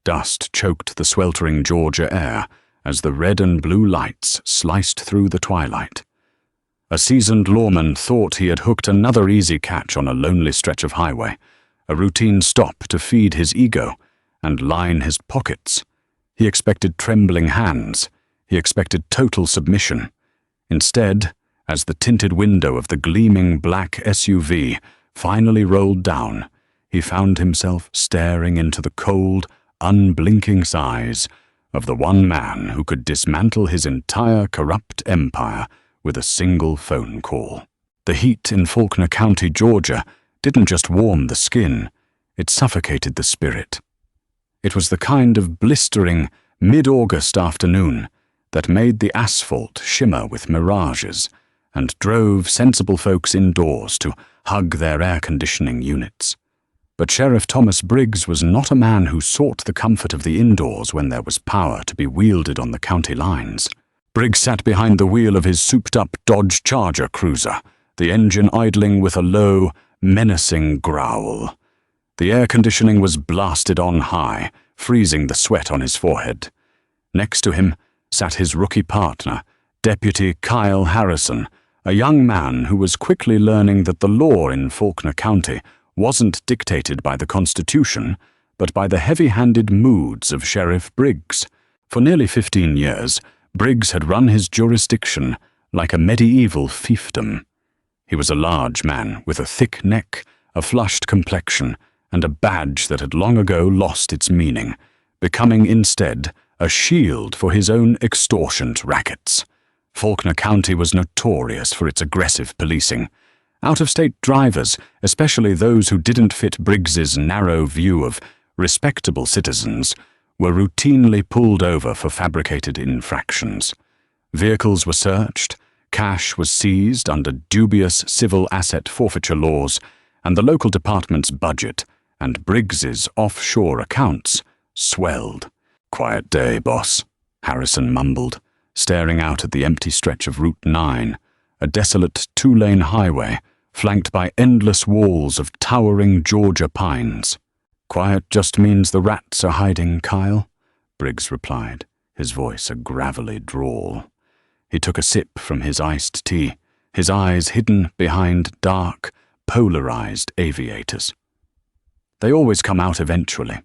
Dust choked the sweltering Georgia air as the red and blue lights sliced through the twilight. A seasoned lawman thought he had hooked another easy catch on a lonely stretch of highway, a routine stop to feed his ego and line his pockets. He expected trembling hands. He expected total submission. Instead, as the tinted window of the gleaming black SUV finally rolled down, he found himself staring into the cold, unblinking eyes of the one man who could dismantle his entire corrupt empire with a single phone call. The heat in Faulkner County, Georgia, didn't just warm the skin, it suffocated the spirit. It was the kind of blistering, mid-August afternoon that made the asphalt shimmer with mirages and drove sensible folks indoors to hug their air conditioning units. But Sheriff Thomas Briggs was not a man who sought the comfort of the indoors when there was power to be wielded on the county lines. Briggs sat behind the wheel of his souped-up Dodge Charger cruiser, the engine idling with a low, menacing growl. The air conditioning was blasted on high, freezing the sweat on his forehead. Next to him sat his rookie partner, Deputy Kyle Harrison, a young man who was quickly learning that the law in Faulkner County wasn't dictated by the Constitution, but by the heavy-handed moods of Sheriff Briggs. For nearly 15 years, Briggs had run his jurisdiction like a medieval fiefdom. He was a large man with a thick neck, a flushed complexion, and a badge that had long ago lost its meaning, becoming instead a shield for his own extortionate rackets. Faulkner County was notorious for its aggressive policing. Out-of-state drivers, especially those who didn't fit Briggs's narrow view of respectable citizens, were routinely pulled over for fabricated infractions. Vehicles were searched, cash was seized under dubious civil asset forfeiture laws, and the local department's budget and Briggs's offshore accounts swelled. "Quiet day, boss," Harrison mumbled, staring out at the empty stretch of Route 9, a desolate two-lane highway flanked by endless walls of towering Georgia pines. "Quiet just means the rats are hiding, Kyle," Briggs replied, his voice a gravelly drawl. He took a sip from his iced tea, his eyes hidden behind dark, polarized aviators. "They always come out eventually.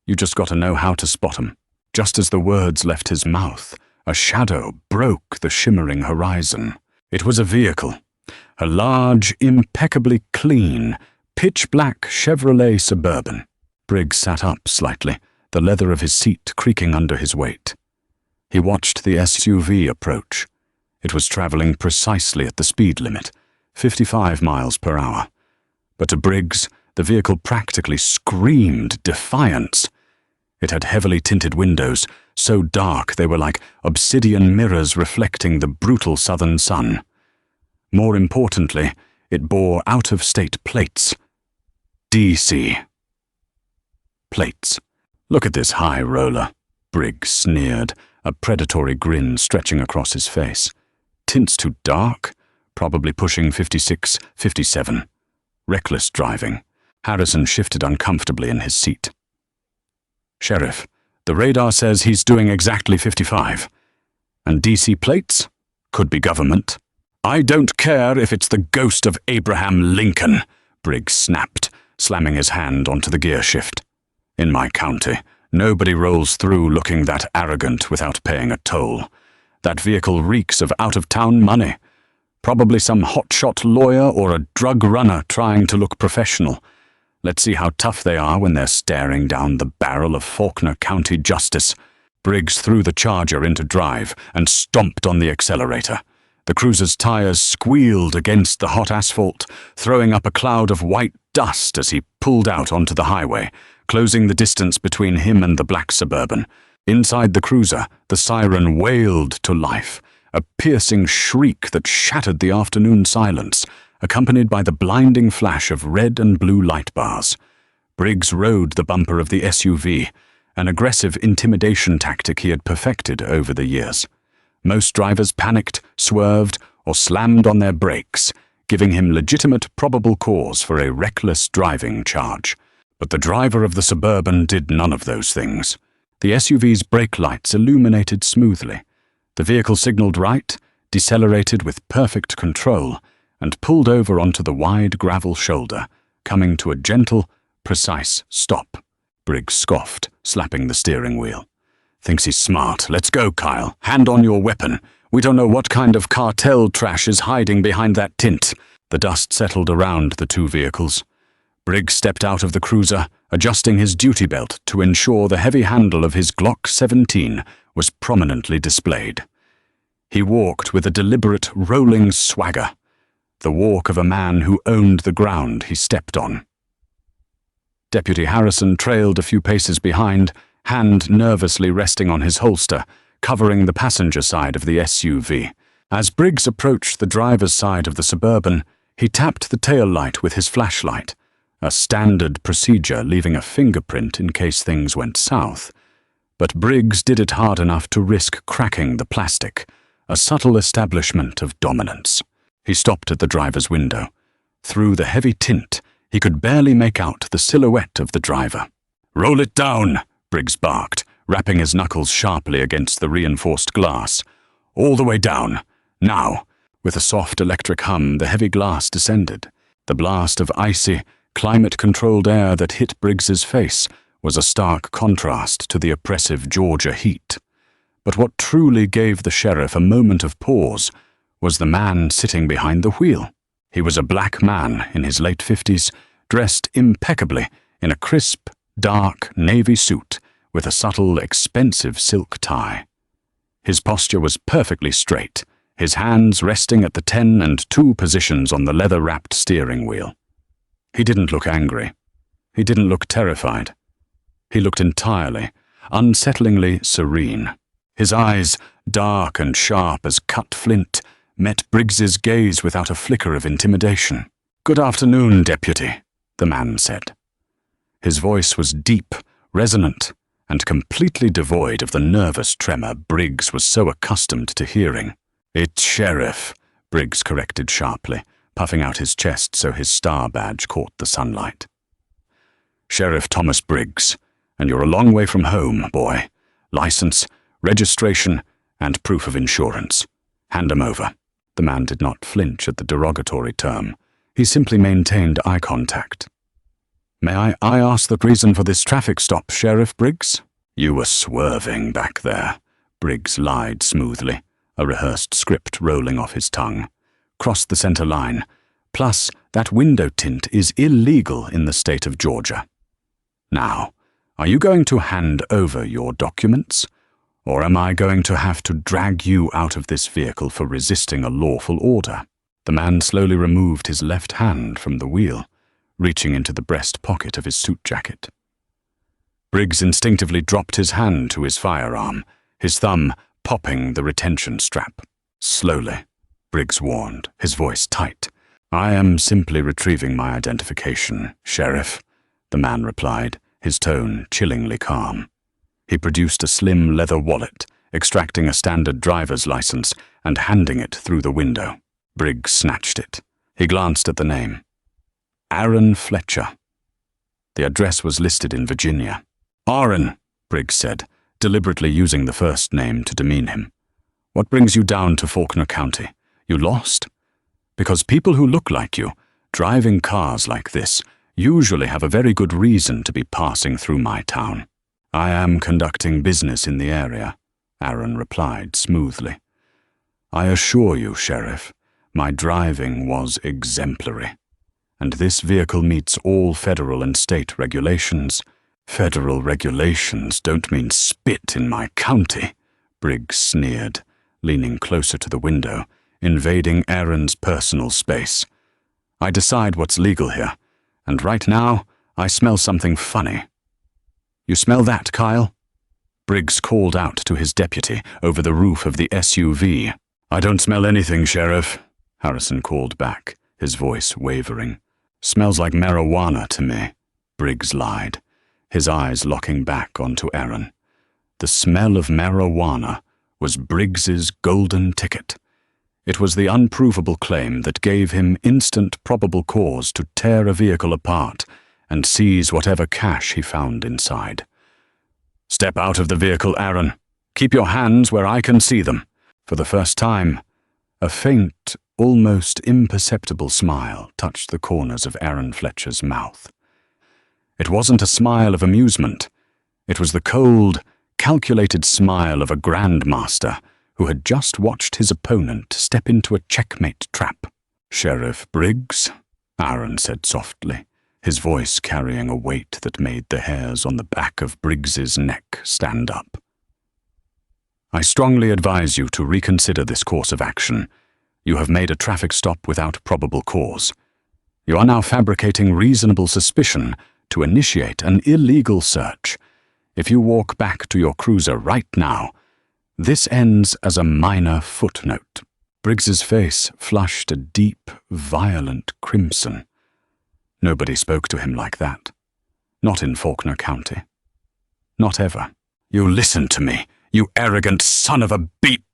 You just got to know how to spot 'em." Just as the words left his mouth, a shadow broke the shimmering horizon. It was a vehicle, a large, impeccably clean, pitch-black Chevrolet Suburban. Briggs sat up slightly, the leather of his seat creaking under his weight. He watched the SUV approach. It was traveling precisely at the speed limit, 55 miles per hour. But to Briggs, the vehicle practically screamed defiance. It had heavily tinted windows, so dark they were like obsidian mirrors reflecting the brutal southern sun. More importantly, it bore out-of-state plates. D.C. Plates. "Look at this high roller," Briggs sneered, a predatory grin stretching across his face. "Tints too dark? Probably pushing 56, 57. Reckless driving." Harrison shifted uncomfortably in his seat. "Sheriff, the radar says he's doing exactly 55. And DC plates? Could be government." "I don't care if it's the ghost of Abraham Lincoln," Briggs snapped, slamming his hand onto the gear shift. "In my county, nobody rolls through looking that arrogant without paying a toll. That vehicle reeks of out-of-town money. Probably some hotshot lawyer or a drug runner trying to look professional. Let's see how tough they are when they're staring down the barrel of Faulkner County justice." Briggs threw the Charger into drive and stomped on the accelerator. The cruiser's tires squealed against the hot asphalt, throwing up a cloud of white dust as he pulled out onto the highway, closing the distance between him and the black Suburban. Inside the cruiser, the siren wailed to life, a piercing shriek that shattered the afternoon silence, accompanied by the blinding flash of red and blue light bars. Briggs rode the bumper of the SUV, an aggressive intimidation tactic he had perfected over the years. Most drivers panicked, swerved, or slammed on their brakes, giving him legitimate probable cause for a reckless driving charge. But the driver of the Suburban did none of those things. The SUV's brake lights illuminated smoothly. The vehicle signaled right, decelerated with perfect control, and pulled over onto the wide gravel shoulder, coming to a gentle, precise stop. Briggs scoffed, slapping the steering wheel. "Thinks he's smart. Let's go, Kyle. Hand on your weapon. We don't know what kind of cartel trash is hiding behind that tint." The dust settled around the two vehicles. Briggs stepped out of the cruiser, adjusting his duty belt to ensure the heavy handle of his Glock 17 was prominently displayed. He walked with a deliberate, rolling swagger, the walk of a man who owned the ground he stepped on. Deputy Harrison trailed a few paces behind, hand nervously resting on his holster, covering the passenger side of the SUV. As Briggs approached the driver's side of the Suburban, he tapped the tail light with his flashlight, a standard procedure leaving a fingerprint in case things went south. But Briggs did it hard enough to risk cracking the plastic, a subtle establishment of dominance. He stopped at the driver's window. Through the heavy tint, he could barely make out the silhouette of the driver. "Roll it down," Briggs barked, rapping his knuckles sharply against the reinforced glass. "All the way down. Now." With a soft electric hum, the heavy glass descended. The blast of icy, climate-controlled air that hit Briggs's face was a stark contrast to the oppressive Georgia heat. But what truly gave the sheriff a moment of pause was the man sitting behind the wheel. He was a black man in his late 50s, dressed impeccably in a crisp, dark navy suit with a subtle, expensive silk tie. His posture was perfectly straight, his hands resting at the 10 and 2 positions on the leather-wrapped steering wheel. He didn't look angry. He didn't look terrified. He looked entirely, unsettlingly serene. His eyes, dark and sharp as cut flint, met Briggs's gaze without a flicker of intimidation. "Good afternoon, Deputy," the man said. His voice was deep, resonant, and completely devoid of the nervous tremor Briggs was so accustomed to hearing. "It's Sheriff," Briggs corrected sharply, puffing out his chest so his star badge caught the sunlight. "Sheriff Thomas Briggs, and you're a long way from home, boy. License, registration, and proof of insurance. Hand 'em over." The man did not flinch at the derogatory term. He simply maintained eye contact. "May I ask the reason for this traffic stop, Sheriff Briggs?" "You were swerving back there," Briggs lied smoothly, a rehearsed script rolling off his tongue. "Crossed the center line. Plus, that window tint is illegal in the state of Georgia. Now, are you going to hand over your documents? Or am I going to have to drag you out of this vehicle for resisting a lawful order?" The man slowly removed his left hand from the wheel, reaching into the breast pocket of his suit jacket. Briggs instinctively dropped his hand to his firearm, his thumb popping the retention strap. "Slowly," Briggs warned, his voice tight. "I am simply retrieving my identification, Sheriff," the man replied, his tone chillingly calm. He produced a slim leather wallet, extracting a standard driver's license and handing it through the window. Briggs snatched it. He glanced at the name. Aaron Fletcher. The address was listed in Virginia. "Aaron," Briggs said, deliberately using the first name to demean him. "What brings you down to Faulkner County? You lost? Because people who look like you, driving cars like this, usually have a very good reason to be passing through my town." "I am conducting business in the area," Aaron replied smoothly. "I assure you, Sheriff, my driving was exemplary. And this vehicle meets all federal and state regulations." "Federal regulations don't mean spit in my county," Briggs sneered, leaning closer to the window, invading Aaron's personal space. "I decide what's legal here, and right now I smell something funny." "You smell that, Kyle?" Briggs called out to his deputy over the roof of the SUV. "I don't smell anything, Sheriff," Harrison called back, his voice wavering. "Smells like marijuana to me," Briggs lied, his eyes locking back onto Aaron. The smell of marijuana was Briggs's golden ticket. It was the unprovable claim that gave him instant probable cause to tear a vehicle apart and seize whatever cash he found inside. "Step out of the vehicle, Aaron. Keep your hands where I can see them." For the first time, a faint, almost imperceptible smile touched the corners of Aaron Fletcher's mouth. It wasn't a smile of amusement. It was the cold, calculated smile of a grandmaster who had just watched his opponent step into a checkmate trap. "Sheriff Briggs," Aaron said softly, his voice carrying a weight that made the hairs on the back of Briggs's neck stand up. "I strongly advise you to reconsider this course of action. You have made a traffic stop without probable cause. You are now fabricating reasonable suspicion to initiate an illegal search. If you walk back to your cruiser right now, this ends as a minor footnote." Briggs's face flushed a deep, violent crimson. Nobody spoke to him like that. Not in Faulkner County. Not ever. "You listen to me, you arrogant son of a beat,"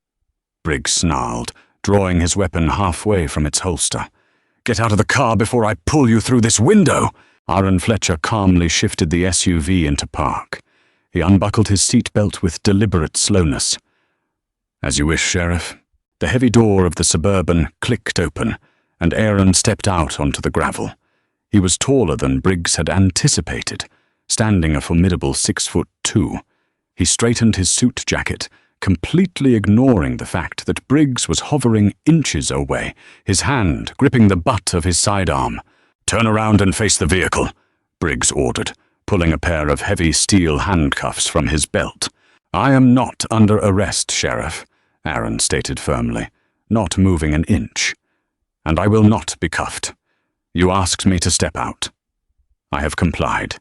Briggs snarled, drawing his weapon halfway from its holster. "Get out of the car before I pull you through this window." Aaron Fletcher calmly shifted the SUV into park. He unbuckled his seatbelt with deliberate slowness. "As you wish, Sheriff." The heavy door of the Suburban clicked open, and Aaron stepped out onto the gravel. He was taller than Briggs had anticipated, standing a formidable 6'2". He straightened his suit jacket, completely ignoring the fact that Briggs was hovering inches away, his hand gripping the butt of his sidearm. "Turn around and face the vehicle," Briggs ordered, pulling a pair of heavy steel handcuffs from his belt. "I am not under arrest, Sheriff," Aaron stated firmly, not moving an inch. "And I will not be cuffed. You asked me to step out. I have complied.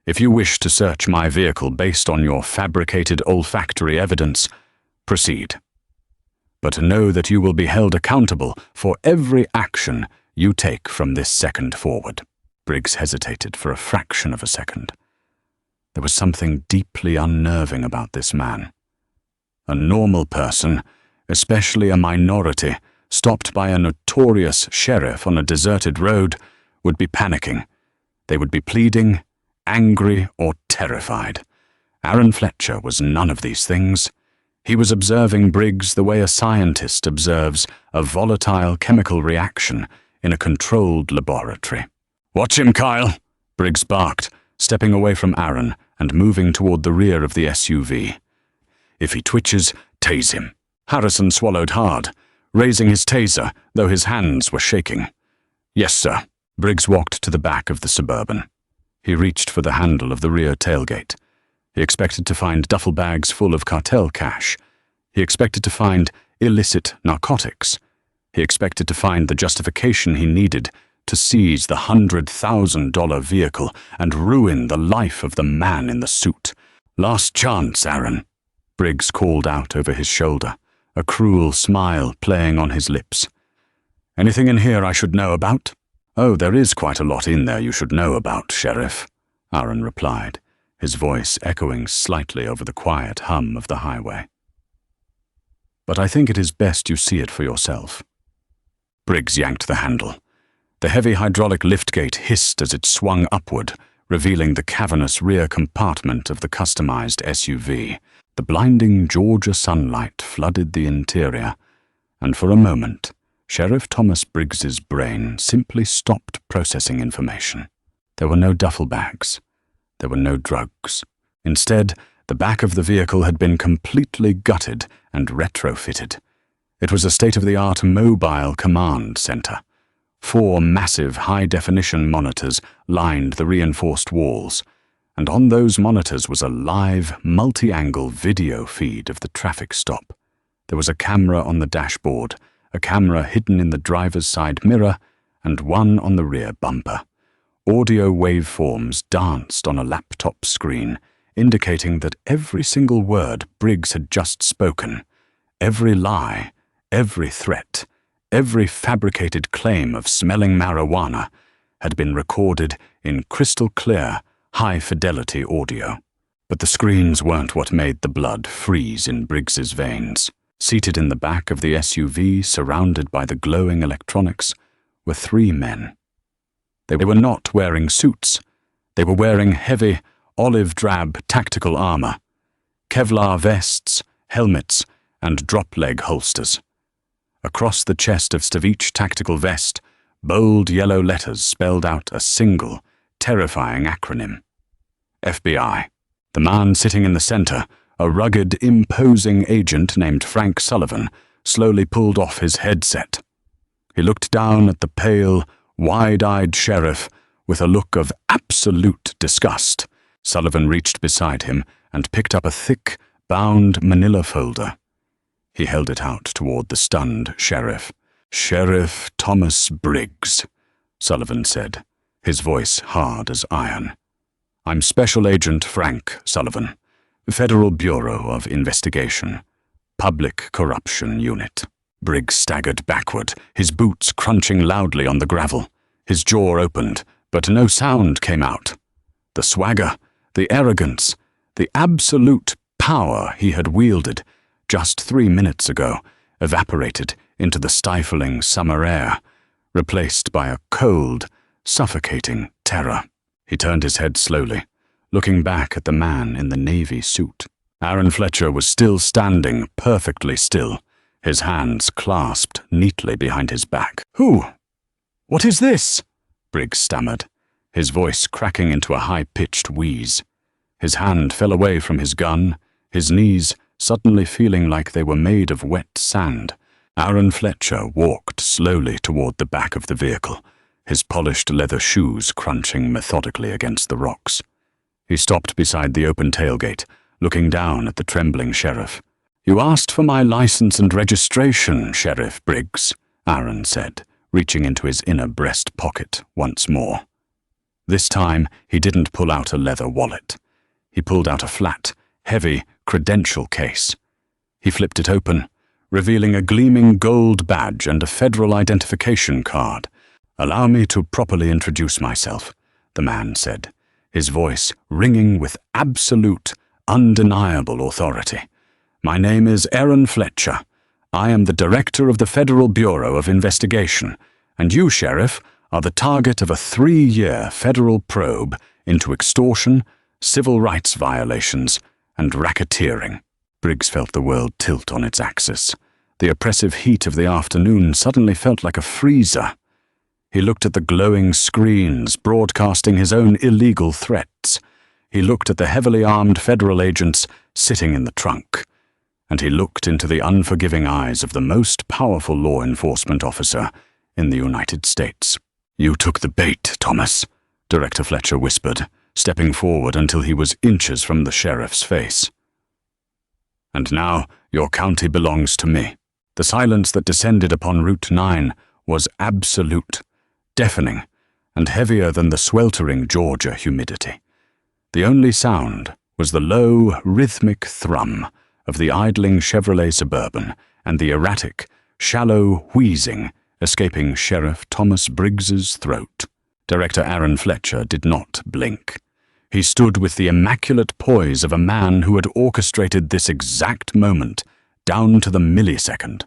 If you wish to search my vehicle based on your fabricated olfactory evidence, proceed. But know that you will be held accountable for every action you take from this second forward." Briggs hesitated for a fraction of a second. There was something deeply unnerving about this man. A normal person, especially a minority, stopped by a notorious sheriff on a deserted road, would be panicking. They would be pleading, angry, or terrified. Aaron Fletcher was none of these things. He was observing Briggs the way a scientist observes a volatile chemical reaction in a controlled laboratory. "Watch him, Kyle," Briggs barked, stepping away from Aaron and moving toward the rear of the SUV. "If he twitches, tase him." Harrison swallowed hard, raising his taser, though his hands were shaking. "Yes, sir." Briggs walked to the back of the Suburban. He reached for the handle of the rear tailgate. He expected to find duffel bags full of cartel cash. He expected to find illicit narcotics. He expected to find the justification he needed to seize the $100,000 vehicle and ruin the life of the man in the suit. "Last chance, Aaron," Briggs called out over his shoulder, a cruel smile playing on his lips. "Anything in here I should know about?" "Oh, there is quite a lot in there you should know about, Sheriff," Aaron replied, his voice echoing slightly over the quiet hum of the highway. "But I think it is best you see it for yourself." Briggs yanked the handle. The heavy hydraulic liftgate hissed as it swung upward, revealing the cavernous rear compartment of the customized SUV. The blinding Georgia sunlight flooded the interior, and for a moment, Sheriff Thomas Briggs's brain simply stopped processing information. There were no duffel bags. There were no drugs. Instead, the back of the vehicle had been completely gutted and retrofitted. It was a state-of-the-art mobile command center. 4 massive high-definition monitors lined the reinforced walls, and on those monitors was a live, multi-angle video feed of the traffic stop. There was a camera on the dashboard, a camera hidden in the driver's side mirror, and one on the rear bumper. Audio waveforms danced on a laptop screen, indicating that every single word Briggs had just spoken, every lie, every threat, every fabricated claim of smelling marijuana had been recorded in crystal-clear, high-fidelity audio. But the screens weren't what made the blood freeze in Briggs's veins. Seated in the back of the SUV, surrounded by the glowing electronics, were 3 men. They were not wearing suits. They were wearing heavy, olive-drab tactical armor, Kevlar vests, helmets, and drop-leg holsters. Across the chest of each tactical vest, bold yellow letters spelled out a single, terrifying acronym. FBI. The man sitting in the center, a rugged, imposing agent named Frank Sullivan, slowly pulled off his headset. He looked down at the pale, wide-eyed sheriff with a look of absolute disgust. Sullivan reached beside him and picked up a thick, bound manila folder. He held it out toward the stunned sheriff. "Sheriff Thomas Briggs," Sullivan said, his voice hard as iron. "I'm Special Agent Frank Sullivan, Federal Bureau of Investigation, Public Corruption Unit." Briggs staggered backward, his boots crunching loudly on the gravel. His jaw opened, but no sound came out. The swagger, the arrogance, the absolute power he had wielded just 3 minutes ago evaporated into the stifling summer air, replaced by a cold, suffocating terror. He turned his head slowly, looking back at the man in the navy suit. Aaron Fletcher was still standing, perfectly still, his hands clasped neatly behind his back. "Who? What is this?" Briggs stammered, his voice cracking into a high-pitched wheeze. His hand fell away from his gun, his knees suddenly feeling like they were made of wet sand. Aaron Fletcher walked slowly toward the back of the vehicle, his polished leather shoes crunching methodically against the rocks. He stopped beside the open tailgate, looking down at the trembling sheriff. "You asked for my license and registration, Sheriff Briggs," Aaron said, reaching into his inner breast pocket once more. This time, he didn't pull out a leather wallet. He pulled out a flat, heavy credential case. He flipped it open, revealing a gleaming gold badge and a federal identification card. "Allow me to properly introduce myself," the man said, his voice ringing with absolute, undeniable authority. "My name is Aaron Fletcher. I am the director of the Federal Bureau of Investigation, and you, Sheriff, are the target of a 3-year federal probe into extortion, civil rights violations, and racketeering." Briggs felt the world tilt on its axis. The oppressive heat of the afternoon suddenly felt like a freezer. He looked at the glowing screens broadcasting his own illegal threats. He looked at the heavily armed federal agents sitting in the trunk. And he looked into the unforgiving eyes of the most powerful law enforcement officer in the United States. "You took the bait, Thomas," Director Fletcher whispered, stepping forward until he was inches from the sheriff's face. "And now your county belongs to me." The silence that descended upon Route 9 was absolute, deafening, and heavier than the sweltering Georgia humidity. The only sound was the low, rhythmic thrum of the idling Chevrolet Suburban and the erratic, shallow wheezing escaping Sheriff Thomas Briggs's throat. Director Aaron Fletcher did not blink. He stood with the immaculate poise of a man who had orchestrated this exact moment down to the millisecond.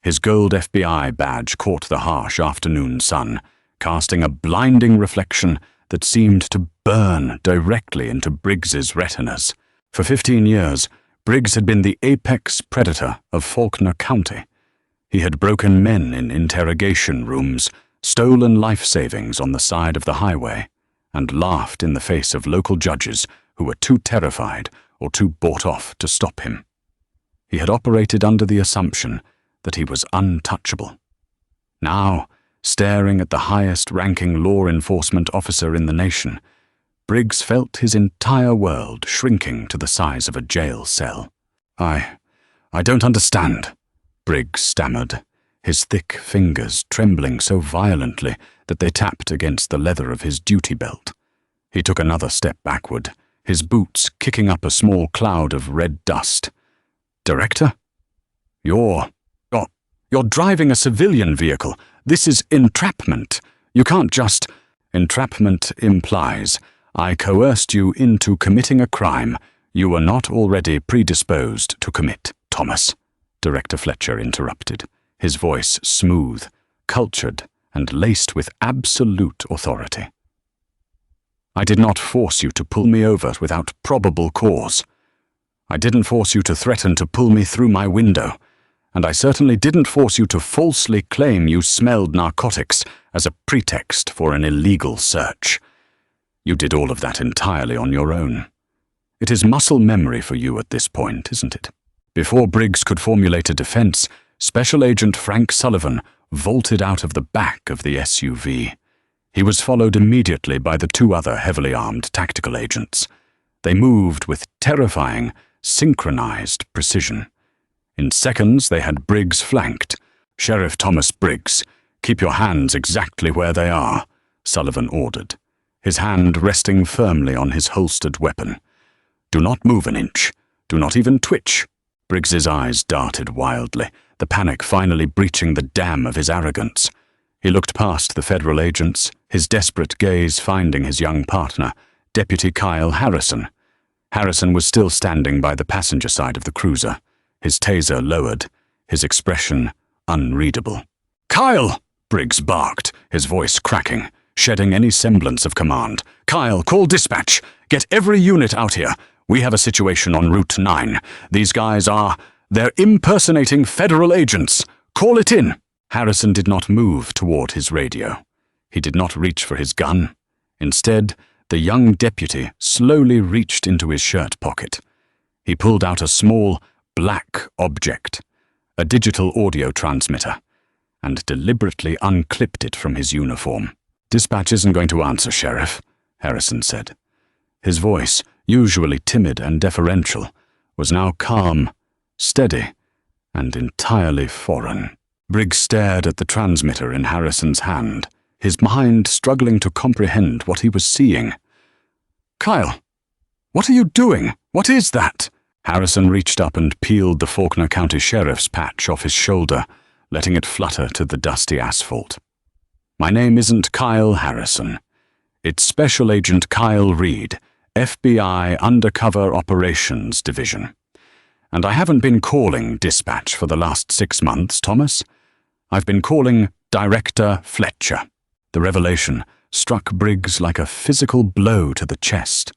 His gold FBI badge caught the harsh afternoon sun, casting a blinding reflection that seemed to burn directly into Briggs's retinas. For 15 years, Briggs had been the apex predator of Faulkner County. He had broken men in interrogation rooms, stolen life savings on the side of the highway, and laughed in the face of local judges who were too terrified or too bought off to stop him. He had operated under the assumption that he was untouchable. Now, staring at the highest-ranking law enforcement officer in the nation, Briggs felt his entire world shrinking to the size of a jail cell. I don't understand," Briggs stammered, his thick fingers trembling so violently that they tapped against the leather of his duty belt. He took another step backward, his boots kicking up a small cloud of red dust. "Director? You're driving a civilian vehicle. This is entrapment. You can't just—" "Entrapment implies I coerced you into committing a crime you were not already predisposed to commit, Thomas," Director Fletcher interrupted, his voice smooth, cultured, and laced with absolute authority. I did not force you to pull me over without probable cause. I didn't force you to threaten to pull me through my window, and I certainly didn't force you to falsely claim you smelled narcotics as a pretext for an illegal search. You did all of that entirely on your own. It is muscle memory for you at this point, isn't it? Before Briggs could formulate a defense, Special Agent Frank Sullivan vaulted out of the back of the SUV. He was followed immediately by the two other heavily armed tactical agents. They moved with terrifying, synchronized precision. In seconds, they had Briggs flanked. "Sheriff Thomas Briggs, keep your hands exactly where they are," Sullivan ordered, his hand resting firmly on his holstered weapon. "Do not move an inch. Do not even twitch." Briggs's eyes darted wildly, the panic finally breaching the dam of his arrogance. He looked past the federal agents, his desperate gaze finding his young partner, Deputy Kyle Harrison. Harrison was still standing by the passenger side of the cruiser, his taser lowered, his expression unreadable. "Kyle!" Briggs barked, his voice cracking, shedding any semblance of command. "Kyle, call dispatch! Get every unit out here! We have a situation on Route 9. These guys they're impersonating federal agents! Call it in!" Harrison did not move toward his radio. He did not reach for his gun. Instead, the young deputy slowly reached into his shirt pocket. He pulled out a small, black object, a digital audio transmitter, and deliberately unclipped it from his uniform. "Dispatch isn't going to answer, Sheriff," Harrison said. His voice, usually timid and deferential, was now calm, steady, and entirely foreign. Briggs stared at the transmitter in Harrison's hand, his mind struggling to comprehend what he was seeing. "Kyle, what are you doing? What is that?" Harrison reached up and peeled the Faulkner County Sheriff's patch off his shoulder, letting it flutter to the dusty asphalt. "My name isn't Kyle Harrison. It's Special Agent Kyle Reed, FBI Undercover Operations Division. And I haven't been calling dispatch for the last 6 months, Thomas. I've been calling Director Fletcher." The revelation struck Briggs like a physical blow to the chest.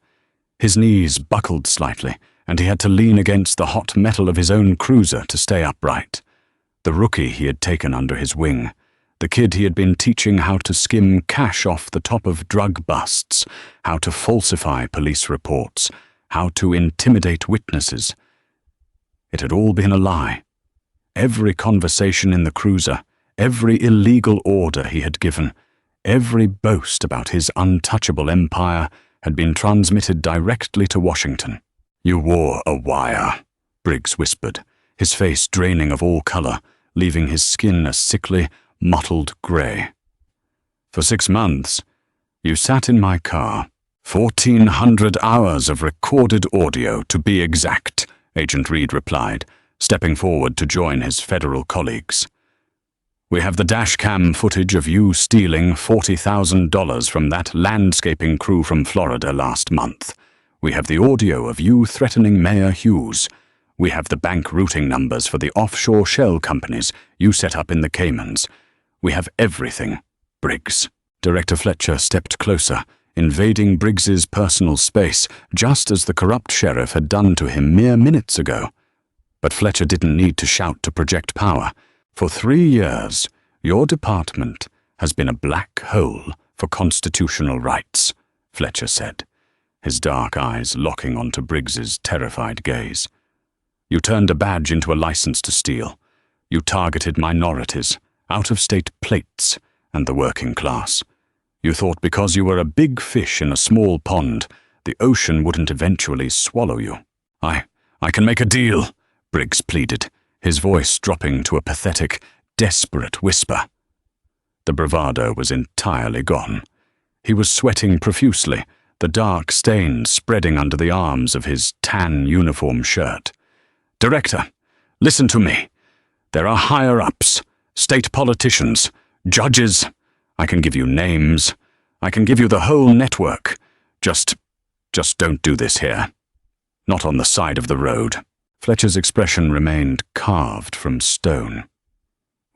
His knees buckled slightly, and he had to lean against the hot metal of his own cruiser to stay upright. The rookie he had taken under his wing, the kid he had been teaching how to skim cash off the top of drug busts, how to falsify police reports, how to intimidate witnesses. It had all been a lie. Every conversation in the cruiser, every illegal order he had given, every boast about his untouchable empire had been transmitted directly to Washington. "You wore a wire," Briggs whispered, his face draining of all color, leaving his skin a sickly, mottled gray. "For 6 months, you sat in my car. 1,400 hours of recorded audio, to be exact," Agent Reed replied, stepping forward to join his federal colleagues. "We have the dash cam footage of you stealing $40,000 from that landscaping crew from Florida last month. We have the audio of you threatening Mayor Hughes. We have the bank routing numbers for the offshore shell companies you set up in the Caymans. We have everything, Briggs." Director Fletcher stepped closer, invading Briggs's personal space, just as the corrupt sheriff had done to him mere minutes ago. But Fletcher didn't need to shout to project power. "For 3 years, your department has been a black hole for constitutional rights," Fletcher said, his dark eyes locking onto Briggs's terrified gaze. "You turned a badge into a license to steal. You targeted minorities, out-of-state plates, and the working class. You thought because you were a big fish in a small pond, the ocean wouldn't eventually swallow you." I can make a deal," Briggs pleaded, his voice dropping to a pathetic, desperate whisper. The bravado was entirely gone. He was sweating profusely, the dark stains spreading under the arms of his tan uniform shirt. "Director, listen to me. There are higher-ups, state politicians, judges. I can give you names. I can give you the whole network. Just don't do this here. Not on the side of the road." Fletcher's expression remained carved from stone.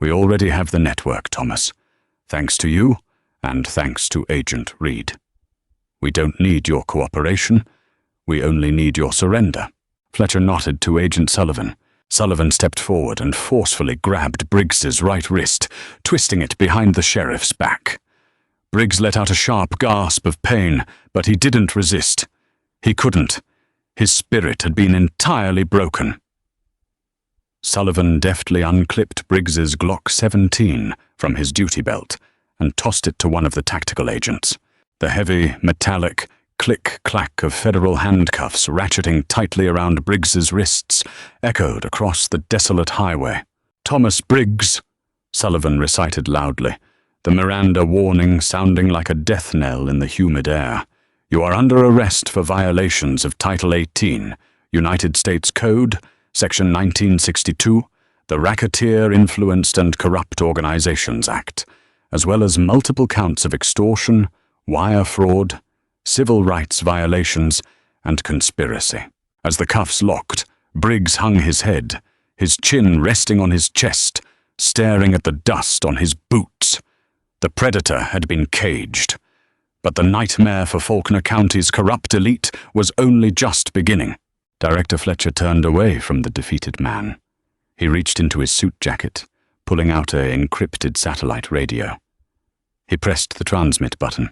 "We already have the network, Thomas. Thanks to you, and thanks to Agent Reed. We don't need your cooperation. We only need your surrender. Fletcher nodded to Agent Sullivan. Sullivan stepped forward and forcefully grabbed Briggs's right wrist, twisting it behind the sheriff's back. Briggs let out a sharp gasp of pain, but he didn't resist. He couldn't. His spirit had been entirely broken. Sullivan deftly unclipped Briggs's Glock 17 from his duty belt and tossed it to one of the tactical agents. The heavy, metallic click-clack of federal handcuffs ratcheting tightly around Briggs's wrists echoed across the desolate highway. "Thomas Briggs," Sullivan recited loudly, the Miranda warning sounding like a death knell in the humid air. "You are under arrest for violations of Title 18, United States Code, Section 1962, the Racketeer Influenced and Corrupt Organizations Act, as well as multiple counts of extortion, wire fraud, civil rights violations, and conspiracy." As the cuffs locked, Briggs hung his head, his chin resting on his chest, staring at the dust on his boots. The predator had been caged, but the nightmare for Faulkner County's corrupt elite was only just beginning. Director Fletcher turned away from the defeated man. He reached into his suit jacket, pulling out an encrypted satellite radio. He pressed the transmit button.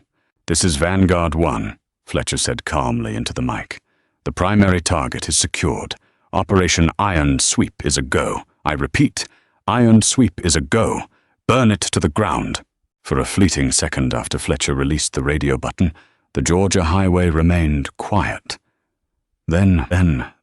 "This is Vanguard 1, Fletcher said calmly into the mic. "The primary target is secured. Operation Iron Sweep is a go. I repeat, Iron Sweep is a go. Burn it to the ground." For a fleeting second after Fletcher released the radio button, the Georgia highway remained quiet. Then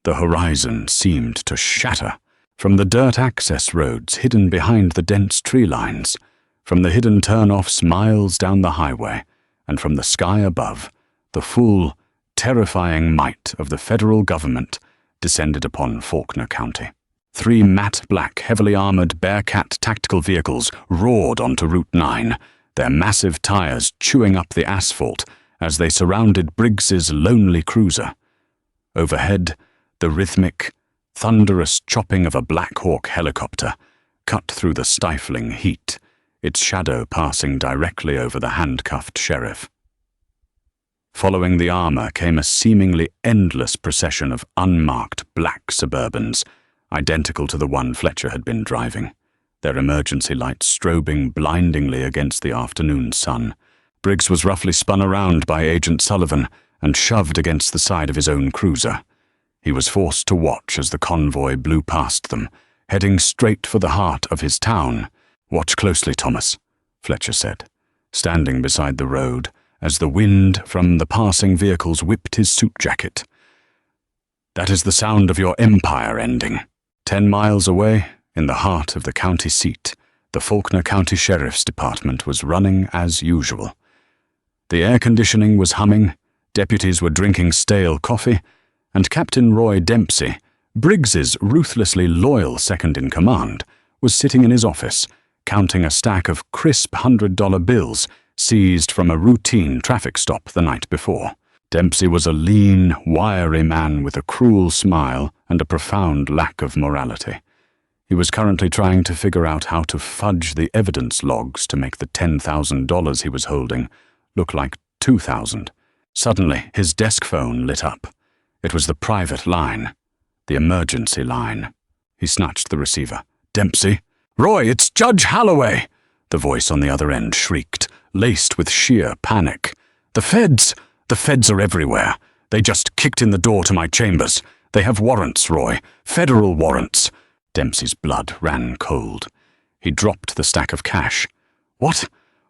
the horizon seemed to shatter. From the dirt access roads hidden behind the dense tree lines, from the hidden turnoffs miles down the highway, and from the sky above, the full, terrifying might of the federal government descended upon Faulkner County. 3 matte black, heavily armored Bearcat tactical vehicles roared onto Route 9, their massive tires chewing up the asphalt as they surrounded Briggs's lonely cruiser. Overhead, the rhythmic, thunderous chopping of a Black Hawk helicopter cut through the stifling heat, its shadow passing directly over the handcuffed sheriff. Following the armor came a seemingly endless procession of unmarked black Suburbans, identical to the one Fletcher had been driving, their emergency lights strobing blindingly against the afternoon sun. Briggs was roughly spun around by Agent Sullivan and shoved against the side of his own cruiser. He was forced to watch as the convoy blew past them, heading straight for the heart of his town. "Watch closely, Thomas," Fletcher said, standing beside the road as the wind from the passing vehicles whipped his suit jacket. "That is the sound of your empire ending." 10 miles away, in the heart of the county seat, the Faulkner County Sheriff's Department was running as usual. The air conditioning was humming, deputies were drinking stale coffee, and Captain Roy Dempsey, Briggs's ruthlessly loyal second-in-command, was sitting in his office, counting a stack of crisp $100 bills seized from a routine traffic stop the night before. Dempsey was a lean, wiry man with a cruel smile and a profound lack of morality. He was currently trying to figure out how to fudge the evidence logs to make the $10,000 he was holding look like $2,000. Suddenly, his desk phone lit up. It was the private line, the emergency line. He snatched the receiver. "Dempsey?" "Roy, it's Judge Holloway!" The voice on the other end shrieked, laced with sheer panic. The feds are everywhere. They just kicked in the door to my chambers. They have warrants, Roy. Federal warrants." Dempsey's blood ran cold. He dropped the stack of cash. What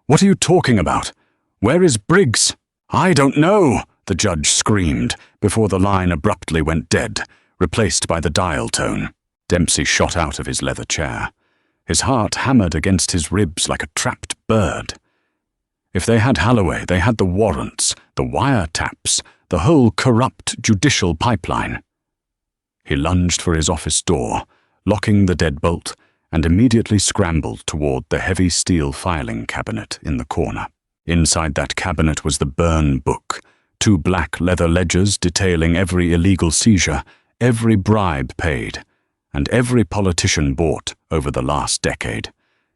are you talking about? Where is Briggs?" "I don't know," the judge screamed, before the line abruptly went dead, replaced by the dial tone. Dempsey shot out of his leather chair. His heart hammered against his ribs like a trapped bird. If they had Holloway, they had the warrants, the wiretaps, the whole corrupt judicial pipeline. He lunged for his office door, locking the deadbolt, and immediately scrambled toward the heavy steel filing cabinet in the corner. Inside that cabinet was the burn book, 2 black leather ledgers detailing every illegal seizure, every bribe paid, and every politician bought over the last decade.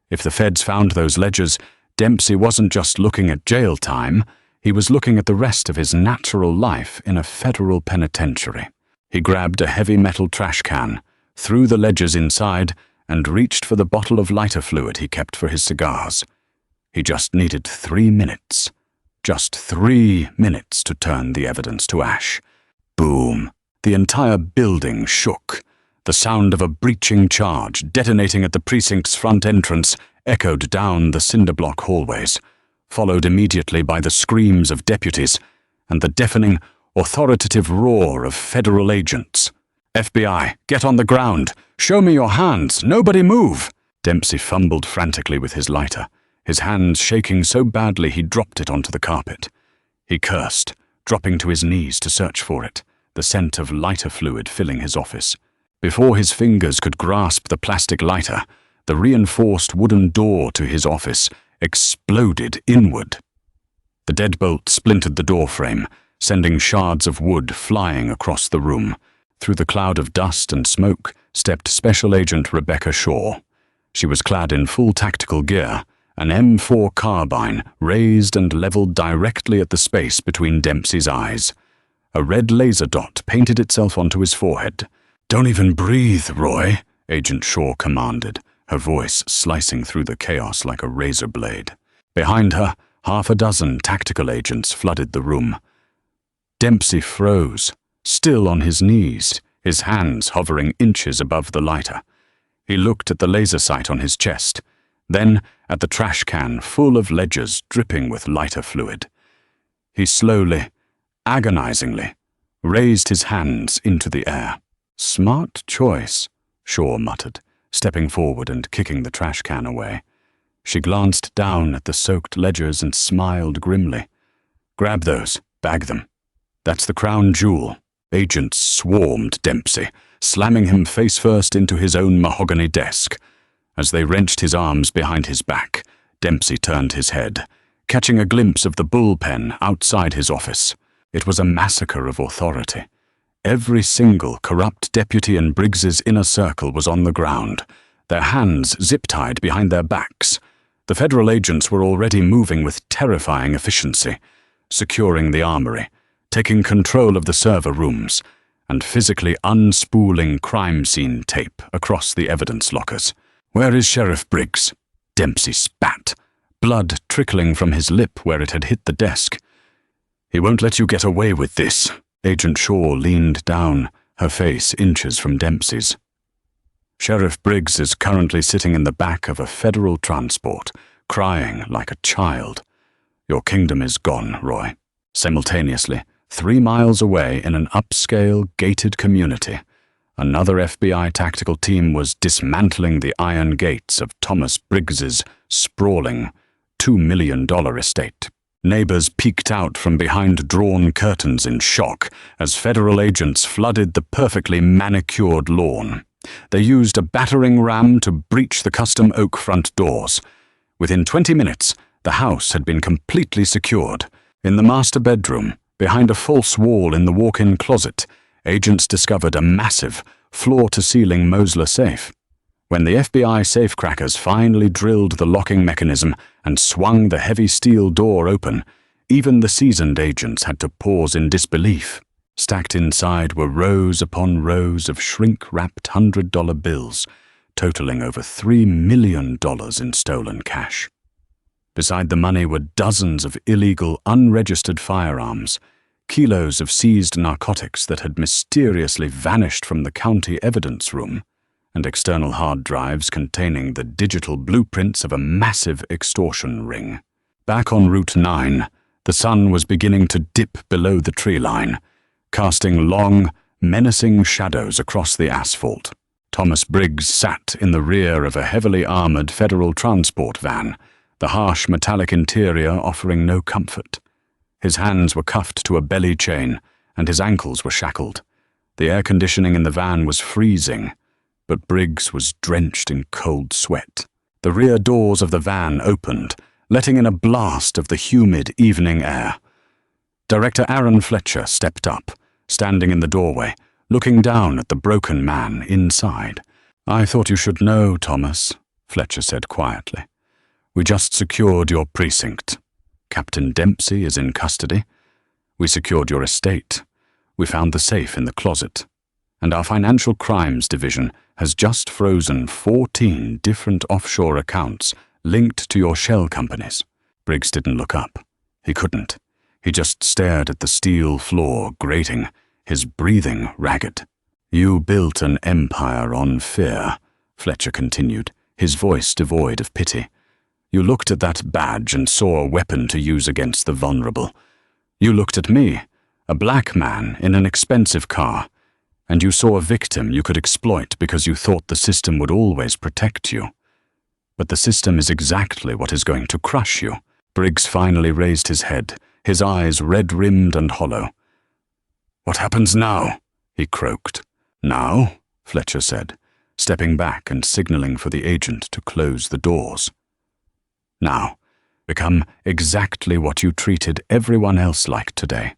If the feds found those ledgers, Dempsey wasn't just looking at jail time, he was looking at the rest of his natural life in a federal penitentiary. He grabbed a heavy metal trash can, threw the ledgers inside, and reached for the bottle of lighter fluid he kept for his cigars. He just needed 3 minutes. Just 3 minutes to turn the evidence to ash. Boom! The entire building shook. The sound of a breaching charge detonating at the precinct's front entrance echoed down the cinder-block hallways, followed immediately by the screams of deputies and the deafening, authoritative roar of federal agents. "FBI, get on the ground! Show me your hands! Nobody move!" Dempsey fumbled frantically with his lighter, his hands shaking so badly he dropped it onto the carpet. He cursed, dropping to his knees to search for it, the scent of lighter fluid filling his office. Before his fingers could grasp the plastic lighter, the reinforced wooden door to his office exploded inward. The deadbolt splintered the door frame, sending shards of wood flying across the room. Through the cloud of dust and smoke stepped Special Agent Rebecca Shaw. She was clad in full tactical gear, an M4 carbine raised and leveled directly at the space between Dempsey's eyes. A red laser dot painted itself onto his forehead. "Don't even breathe, Roy," Agent Shaw commanded, her voice slicing through the chaos like a razor blade. Behind her, 6 tactical agents flooded the room. Dempsey froze, still on his knees, his hands hovering inches above the lighter. He looked at the laser sight on his chest, then at the trash can full of ledgers dripping with lighter fluid. He slowly, agonizingly, raised his hands into the air. "Smart choice," Shaw muttered, stepping forward and kicking the trash can away. She glanced down at the soaked ledgers and smiled grimly. "Grab those, bag them. That's the crown jewel." Agents swarmed Dempsey, slamming him face first into his own mahogany desk. As they wrenched his arms behind his back, Dempsey turned his head, catching a glimpse of the bullpen outside his office. It was a massacre of authority. Every single corrupt deputy in Briggs's inner circle was on the ground, their hands zip-tied behind their backs. The federal agents were already moving with terrifying efficiency, securing the armory, taking control of the server rooms, and physically unspooling crime scene tape across the evidence lockers. "Where is Sheriff Briggs?" Dempsey spat, blood trickling from his lip where it had hit the desk. "He won't let you get away with this." Agent Shaw leaned down, her face inches from Dempsey's. "Sheriff Briggs is currently sitting in the back of a federal transport, crying like a child. Your kingdom is gone, Roy." Simultaneously, 3 miles away in an upscale, gated community, another FBI tactical team was dismantling the iron gates of Thomas Briggs's sprawling $2 million estate. Neighbors peeked out from behind drawn curtains in shock as federal agents flooded the perfectly manicured lawn. They used a battering ram to breach the custom oak front doors. Within 20 minutes, the house had been completely secured. In the master bedroom, behind a false wall in the walk-in closet, agents discovered a massive, floor-to-ceiling Mosler safe. When the FBI safecrackers finally drilled the locking mechanism and swung the heavy steel door open, even the seasoned agents had to pause in disbelief. Stacked inside were rows upon rows of shrink-wrapped $100 bills, totaling over $3 million in stolen cash. Beside the money were dozens of illegal, unregistered firearms, kilos of seized narcotics that had mysteriously vanished from the county evidence room, and external hard drives containing the digital blueprints of a massive extortion ring. Back on Route 9, the sun was beginning to dip below the tree line, casting long, menacing shadows across the asphalt. Thomas Briggs sat in the rear of a heavily armored federal transport van, the harsh metallic interior offering no comfort. His hands were cuffed to a belly chain, and his ankles were shackled. The air conditioning in the van was freezing, but Briggs was drenched in cold sweat. The rear doors of the van opened, letting in a blast of the humid evening air. Director Aaron Fletcher stepped up, standing in the doorway, looking down at the broken man inside. "I thought you should know, Thomas," Fletcher said quietly. "We just secured your precinct. Captain Dempsey is in custody. We secured your estate. We found the safe in the closet. And our financial crimes division has just frozen 14 different offshore accounts linked to your shell companies. Briggs didn't look up. He couldn't. He just stared at the steel floor, grating, his breathing ragged. You built an empire on fear, Fletcher continued, his voice devoid of pity. You looked at that badge and saw a weapon to use against the vulnerable. You looked at me, a black man in an expensive car, and you saw a victim you could exploit because you thought the system would always protect you. But the system is exactly what is going to crush you. Briggs finally raised his head, his eyes red-rimmed and hollow. What happens now? He croaked. Now? Fletcher said, stepping back and signaling for the agent to close the doors. Now, become exactly what you treated everyone else like today.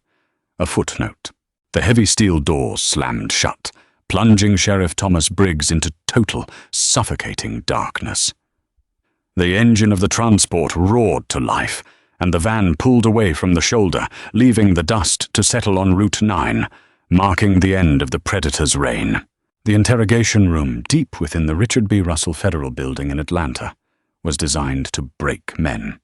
A footnote. The heavy steel doors slammed shut, plunging Sheriff Thomas Briggs into total, suffocating darkness. The engine of the transport roared to life, and the van pulled away from the shoulder, leaving the dust to settle on Route 9, marking the end of the Predator's reign. The interrogation room, deep within the Richard B. Russell Federal Building in Atlanta, was designed to break men.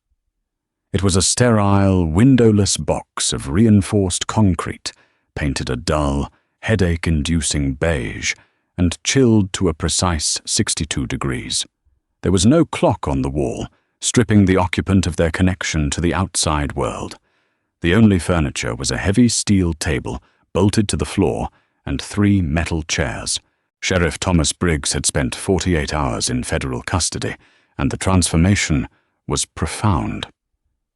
It was a sterile, windowless box of reinforced concrete, painted a dull, headache-inducing beige, and chilled to a precise 62 degrees. There was no clock on the wall, stripping the occupant of their connection to the outside world. The only furniture was a heavy steel table bolted to the floor and 3 metal chairs. Sheriff Thomas Briggs had spent 48 hours in federal custody, and the transformation was profound.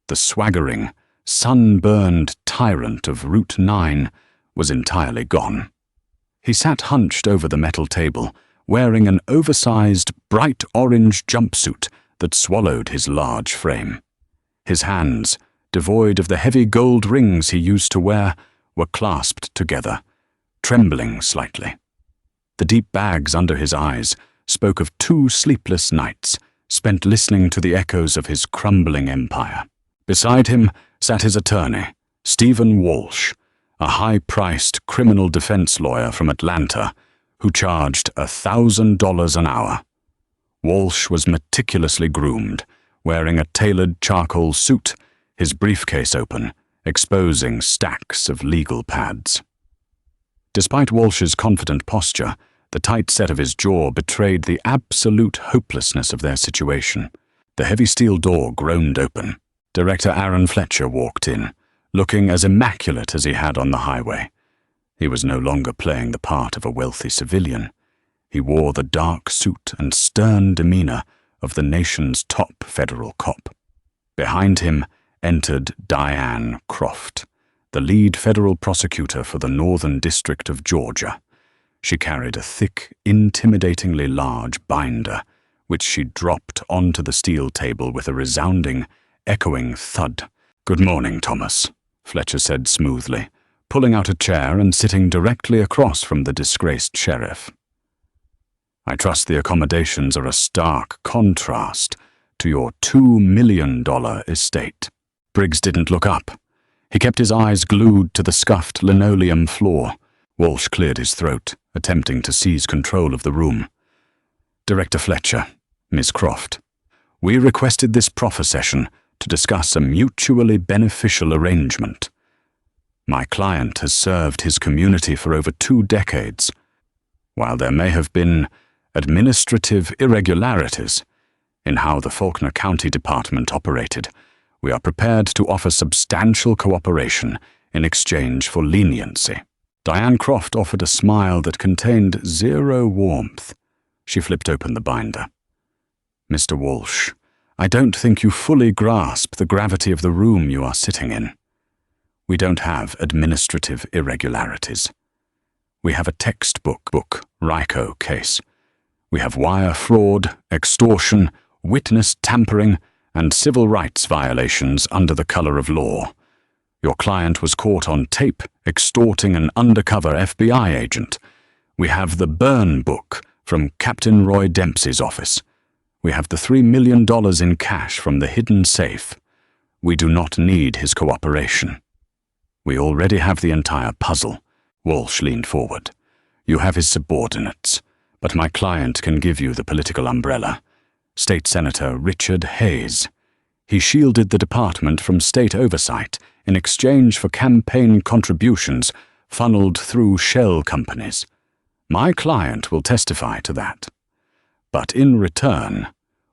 The swaggering, sun-burned tyrant of Route 9 was entirely gone. He sat hunched over the metal table, wearing an oversized, bright orange jumpsuit that swallowed his large frame. His hands, devoid of the heavy gold rings he used to wear, were clasped together, trembling slightly. The deep bags under his eyes spoke of 2 sleepless nights spent listening to the echoes of his crumbling empire. Beside him sat his attorney, Stephen Walsh, a high-priced criminal defense lawyer from Atlanta who charged $1,000 an hour. Walsh was meticulously groomed, wearing a tailored charcoal suit, his briefcase open, exposing stacks of legal pads. Despite Walsh's confident posture, the tight set of his jaw betrayed the absolute hopelessness of their situation. The heavy steel door groaned open. Director Aaron Fletcher walked in, looking as immaculate as he had on the highway. He was no longer playing the part of a wealthy civilian. He wore the dark suit and stern demeanor of the nation's top federal cop. Behind him entered Diane Croft, the lead federal prosecutor for the Northern District of Georgia. She carried a thick, intimidatingly large binder, which she dropped onto the steel table with a resounding, echoing thud. "Good morning, Thomas," Fletcher said smoothly, pulling out a chair and sitting directly across from the disgraced sheriff. "I trust the accommodations are a stark contrast to your $2 million estate." Briggs didn't look up. He kept his eyes glued to the scuffed linoleum floor. Walsh cleared his throat, attempting to seize control of the room. "Director Fletcher, Miss Croft, we requested this proffer session to discuss a mutually beneficial arrangement. My client has served his community for over 2 decades. While there may have been administrative irregularities in how the Faulkner County Department operated, we are prepared to offer substantial cooperation in exchange for leniency." Diane Croft offered a smile that contained zero warmth. She flipped open the binder. "Mr. Walsh, I don't think you fully grasp the gravity of the room you are sitting in. We don't have administrative irregularities. We have a textbook RICO case. We have wire fraud, extortion, witness tampering, and civil rights violations under the color of law. Your client was caught on tape extorting an undercover FBI agent. We have the burn book from Captain Roy Dempsey's office. We have the $3 million in cash from the hidden safe. We do not need his cooperation. We already have the entire puzzle. Walsh leaned forward. You have his subordinates, but my client can give you the political umbrella. State Senator Richard Hayes. He shielded the department from state oversight in exchange for campaign contributions funneled through shell companies. My client will testify to that. But in return,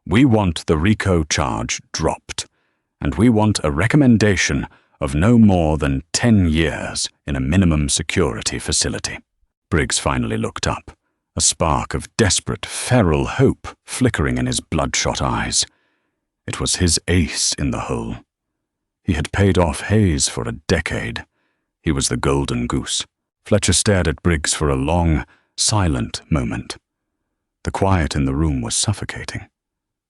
we want the RICO charge dropped, and we want a recommendation of no more than 10 years in a minimum security facility. Briggs finally looked up, a spark of desperate, feral hope flickering in his bloodshot eyes. It was his ace in the hole. He had paid off Hayes for a decade. He was the golden goose. Fletcher stared at Briggs for a long, silent moment. The quiet in the room was suffocating.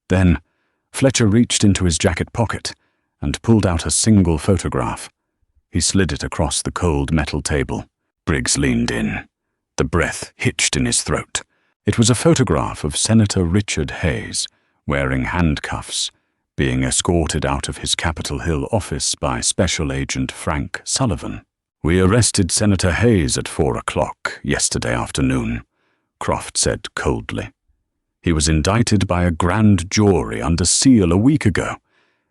Then, Fletcher reached into his jacket pocket and pulled out a single photograph. He slid it across the cold metal table. Briggs leaned in. The breath hitched in his throat. It was a photograph of Senator Richard Hayes, wearing handcuffs, being escorted out of his Capitol Hill office by Special Agent Frank Sullivan. We arrested Senator Hayes at 4 o'clock yesterday afternoon, Croft said coldly. He was indicted by a grand jury under seal a week ago.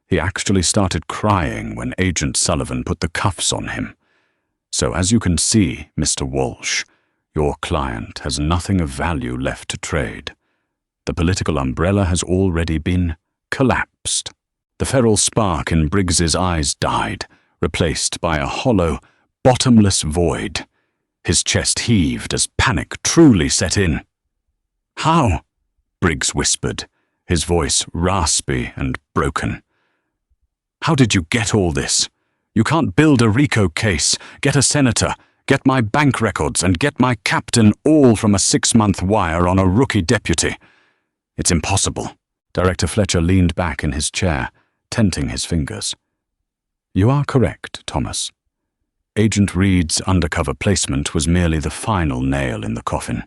He actually started crying when Agent Sullivan put the cuffs on him. So as you can see, Mr. Walsh, your client has nothing of value left to trade. The political umbrella has already been collapsed. The feral spark in Briggs's eyes died, replaced by a hollow, bottomless void. His chest heaved as panic truly set in. How? Briggs whispered, his voice raspy and broken. How did you get all this? You can't build a RICO case, get a senator, get my bank records, and get my captain all from a 6-month wire on a rookie deputy. It's impossible. Director Fletcher leaned back in his chair, tenting his fingers. You are correct, Thomas. Agent Reed's undercover placement was merely the final nail in the coffin.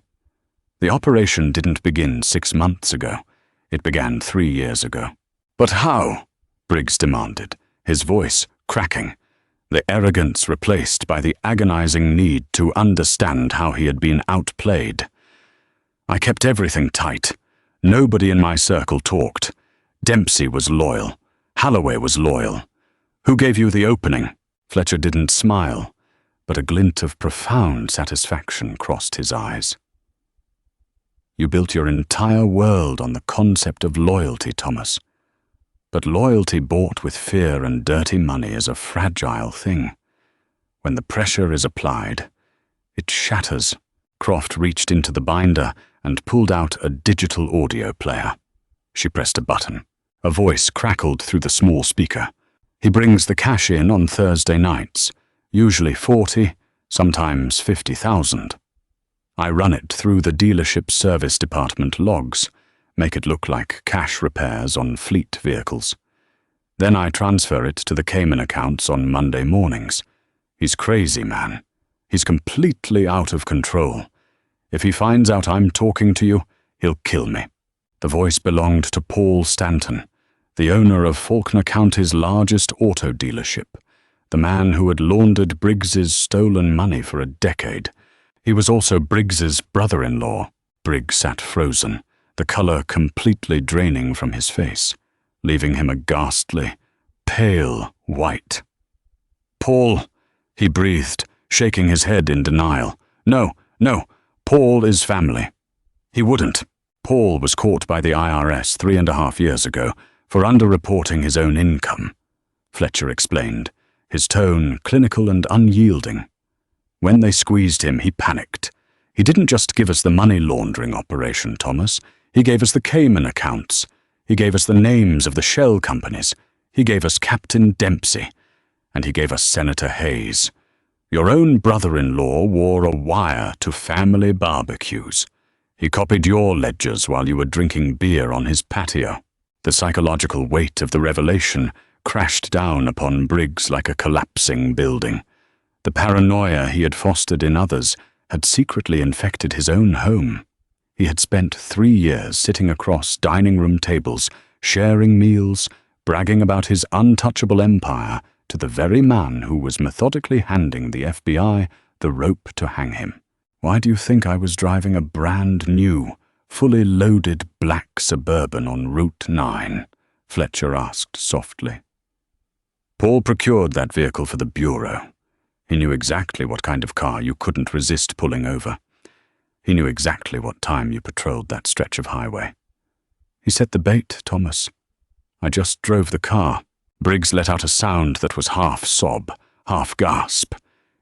The operation didn't begin 6 months ago. It began 3 years ago. But how? Briggs demanded, his voice cracking, the arrogance replaced by the agonizing need to understand how he had been outplayed. I kept everything tight. Nobody in my circle talked. Dempsey was loyal. Halloway was loyal. Who gave you the opening? Fletcher didn't smile, but a glint of profound satisfaction crossed his eyes. You built your entire world on the concept of loyalty, Thomas. But loyalty bought with fear and dirty money is a fragile thing. When the pressure is applied, it shatters. Croft reached into the binder and pulled out a digital audio player. She pressed a button. A voice crackled through the small speaker. He brings the cash in on Thursday nights, usually 40, sometimes 50,000. I run it through the dealership service department logs, make it look like cash repairs on fleet vehicles. Then I transfer it to the Cayman accounts on Monday mornings. He's crazy, man. He's completely out of control. If he finds out I'm talking to you, he'll kill me. The voice belonged to Paul Stanton, the owner of Faulkner County's largest auto dealership, the man who had laundered Briggs's stolen money for a decade. He was also Briggs's brother-in-law. Briggs sat frozen, the color completely draining from his face, leaving him a ghastly, pale white. Paul, he breathed, shaking his head in denial. No, Paul is family. He wouldn't. Paul was caught by the IRS 3.5 years ago for underreporting his own income, Fletcher explained, his tone clinical and unyielding. When they squeezed him, he panicked. He didn't just give us the money laundering operation, Thomas. He gave us the Cayman accounts. He gave us the names of the shell companies. He gave us Captain Dempsey. And he gave us Senator Hayes. Your own brother-in-law wore a wire to family barbecues. He copied your ledgers while you were drinking beer on his patio. The psychological weight of the revelation crashed down upon Briggs like a collapsing building. The paranoia he had fostered in others had secretly infected his own home. He had spent 3 years sitting across dining room tables, sharing meals, bragging about his untouchable empire to the very man who was methodically handing the FBI the rope to hang him. "Why do you think I was driving a brand new, fully loaded black Suburban on Route 9? Fletcher asked softly. Paul procured that vehicle for the Bureau. He knew exactly what kind of car you couldn't resist pulling over. He knew exactly what time you patrolled that stretch of highway. He set the bait, Thomas. I just drove the car." Briggs let out a sound that was half sob, half gasp.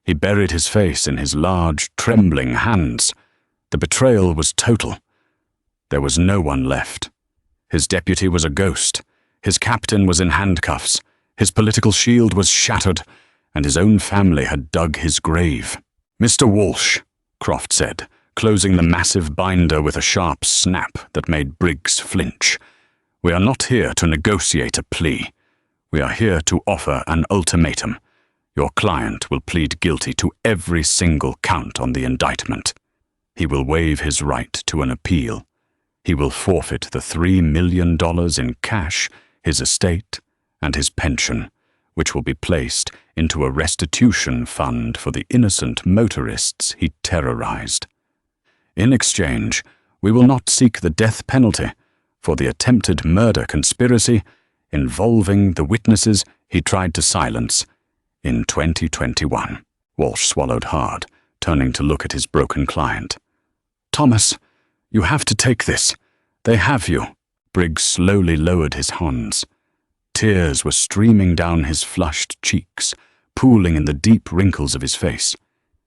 He buried his face in his large, trembling hands. The betrayal was total. There was no one left. His deputy was a ghost. His captain was in handcuffs. His political shield was shattered, and his own family had dug his grave. "Mr. Walsh," Croft said, closing the massive binder with a sharp snap that made Briggs flinch. "We are not here to negotiate a plea. We are here to offer an ultimatum. Your client will plead guilty to every single count on the indictment. He will waive his right to an appeal. He will forfeit the $3 million in cash, his estate, and his pension, which will be placed into a restitution fund for the innocent motorists he terrorized. In exchange, we will not seek the death penalty for the attempted murder conspiracy involving the witnesses he tried to silence in 2021. Walsh swallowed hard, turning to look at his broken client. "Thomas, you have to take this. They have you." Briggs slowly lowered his hands. Tears were streaming down his flushed cheeks, pooling in the deep wrinkles of his face.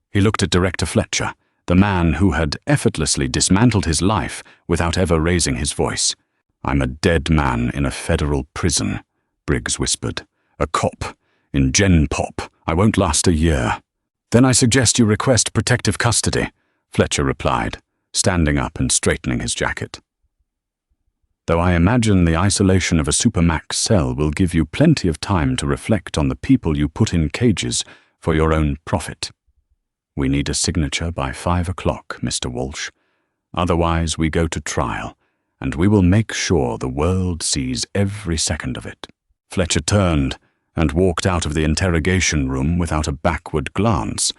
He looked at Director Fletcher, the man who had effortlessly dismantled his life without ever raising his voice. "I'm a dead man in a federal prison," Briggs whispered. "A cop. In Gen Pop. I won't last a year." "Then I suggest you request protective custody," Fletcher replied, standing up and straightening his jacket. "Though I imagine the isolation of a supermax cell will give you plenty of time to reflect on the people you put in cages for your own profit. We need a signature by 5 o'clock, Mr. Walsh. Otherwise we go to trial, and we will make sure the world sees every second of it." Fletcher turned and walked out of the interrogation room without a backward glance,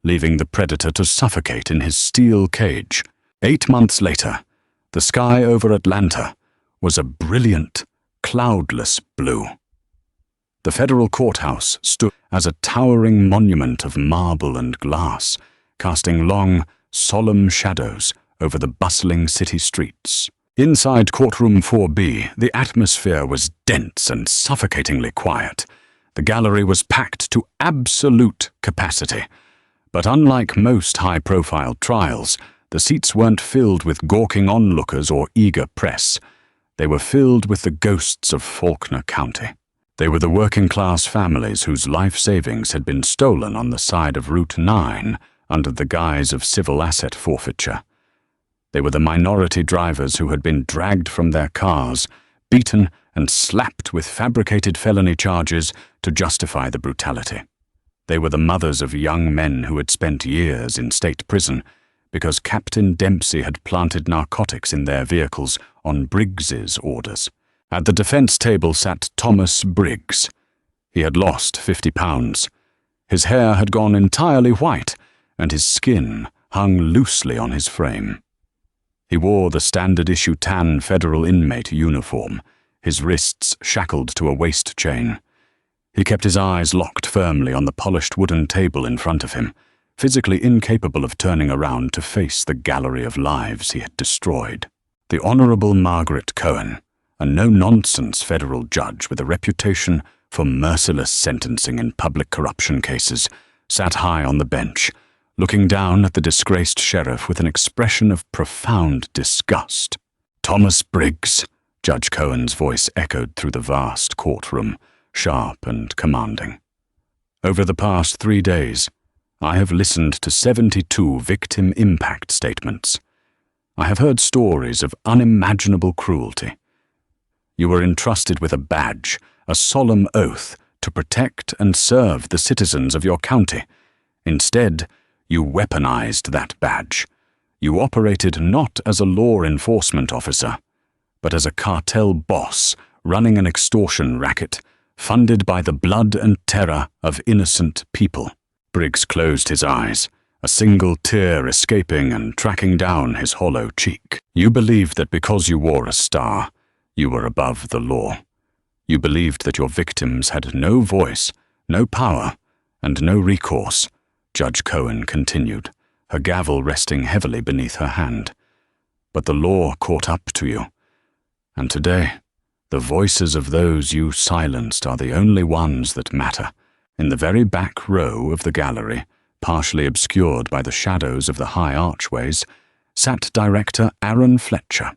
leaving the predator to suffocate in his steel cage. 8 months later, the sky over Atlanta was a brilliant, cloudless blue. The federal courthouse stood as a towering monument of marble and glass, casting long, solemn shadows over the bustling city streets. Inside courtroom 4B, the atmosphere was dense and suffocatingly quiet. The gallery was packed to absolute capacity. But unlike most high-profile trials, the seats weren't filled with gawking onlookers or eager press. They were filled with the ghosts of Faulkner County. They were the working-class families whose life savings had been stolen on the side of Route 9 under the guise of civil asset forfeiture. They were the minority drivers who had been dragged from their cars, beaten and slapped with fabricated felony charges to justify the brutality. They were the mothers of young men who had spent years in state prison because Captain Dempsey had planted narcotics in their vehicles on Briggs's orders. At the defense table sat Thomas Briggs. He had lost 50 pounds. His hair had gone entirely white, and his skin hung loosely on his frame. He wore the standard-issue tan federal inmate uniform, his wrists shackled to a waist chain. He kept his eyes locked firmly on the polished wooden table in front of him, physically incapable of turning around to face the gallery of lives he had destroyed. The Honorable Margaret Cohen, a no-nonsense federal judge with a reputation for merciless sentencing in public corruption cases, sat high on the bench, looking down at the disgraced sheriff with an expression of profound disgust. "Thomas Briggs," Judge Cohen's voice echoed through the vast courtroom, sharp and commanding. "Over the past 3 days, I have listened to 72 victim impact statements. I have heard stories of unimaginable cruelty. You were entrusted with a badge, a solemn oath, to protect and serve the citizens of your county. Instead, you weaponized that badge. You operated not as a law enforcement officer, but as a cartel boss running an extortion racket, funded by the blood and terror of innocent people. Briggs closed his eyes, a single tear escaping and tracking down his hollow cheek. You believed that because you wore a star, you were above the law. You believed that your victims had no voice, no power, and no recourse, Judge Cohen continued, her gavel resting heavily beneath her hand. But the law caught up to you, and today, the voices of those you silenced are the only ones that matter. In the very back row of the gallery, partially obscured by the shadows of the high archways, sat director Aaron Fletcher.